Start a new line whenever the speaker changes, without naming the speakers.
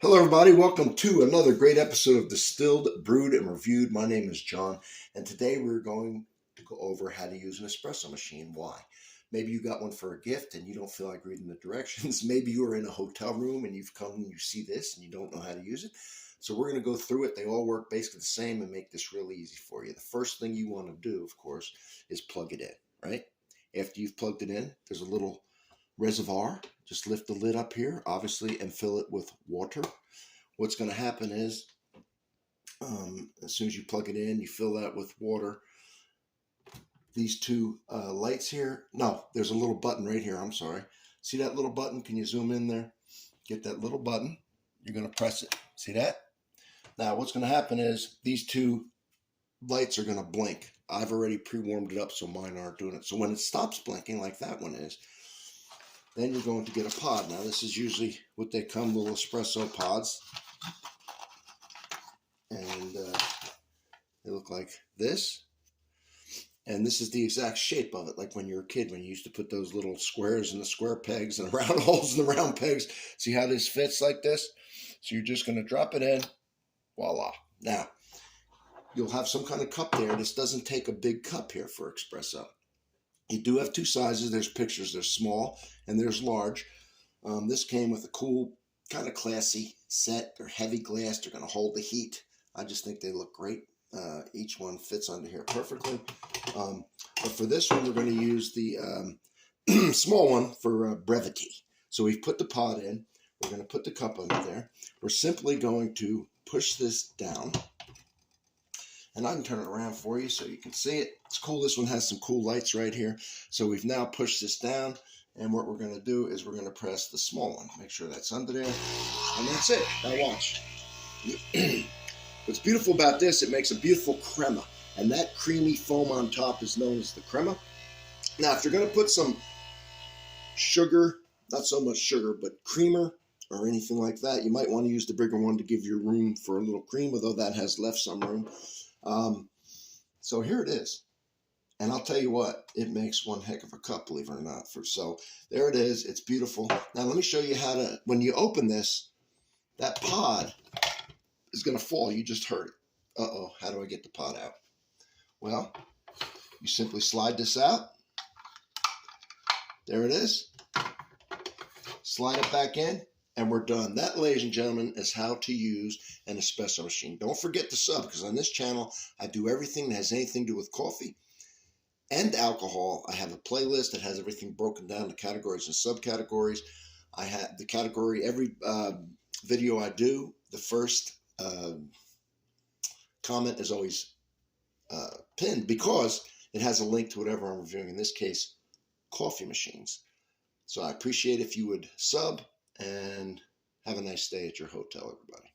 Hello, everybody. Welcome to another great episode of Distilled, Brewed, and Reviewed. My name is John, and today we're going to go over how to use an espresso machine. Why? Maybe you got one for a gift and you don't feel like reading the directions. Maybe you're in a hotel room and you've come and you see this and you don't know how to use it. So we're going to go through it. They all work basically the same and make this really easy for you. The first thing you want to do, of course, is plug it in, right? After you've plugged it in, there's a little reservoir. Just lift the lid up here, obviously, and fill it with water. What's going to happen is, as soon as you plug it in, you fill that with water. These two lights here, no, there's a little button right here, I'm sorry. See that little button? Can you zoom in there? Get that little button. You're going to press it. See that? Now, what's going to happen is these two lights are going to blink. I've already pre-warmed it up, so mine aren't doing it. So when it stops blinking, like that one is, then you're going to get a pod. Now, this is usually what they come, little espresso pods. And they look like this. And this is the exact shape of it, like when you were a kid, when you used to put those little squares in the square pegs and round holes in the round pegs. See how this fits like this? So you're just going to drop it in. Voila. Now, you'll have some kind of cup there. This doesn't take a big cup here for espresso. You do have two sizes. There's pictures. There's small and there's large. This came with a cool, kind of classy set. They're heavy glass. They're going to hold the heat. I just think they look great. Each one fits under here perfectly. But for this one, we're going to use the small one for brevity. So we've put the pod in. We're going to put the cup under there. We're simply going to push this down. And I can turn it around for you so you can see it. It's cool. This one has some cool lights right here. So we've now pushed this down. And what we're going to do is we're going to press the small one. Make sure that's under there. And that's it. Now watch. What's beautiful about this, it makes a beautiful crema. And that creamy foam on top is known as the crema. Now, if you're going to put some sugar, not so much sugar, but creamer or anything like that, you might want to use the bigger one to give you room for a little cream, although that has left some room. So here it is. And I'll tell you what, it makes one heck of a cup, believe it or not. So there it is. It's beautiful. Now, let me show you how to, when you open this, that pod is going to fall. You just heard it. Uh-oh, how do I get the pod out? Well, you simply slide this out. There it is. Slide it back in, and we're done. That, ladies and gentlemen, is how to use an espresso machine. Don't forget to sub, because on this channel, I do everything that has anything to do with coffee and alcohol. I have a playlist that has everything broken down to categories and subcategories. I have the category, every video I do, the first comment is always pinned because it has a link to whatever I'm reviewing, in this case, coffee machines. So I appreciate if you would sub and have a nice stay at your hotel, everybody.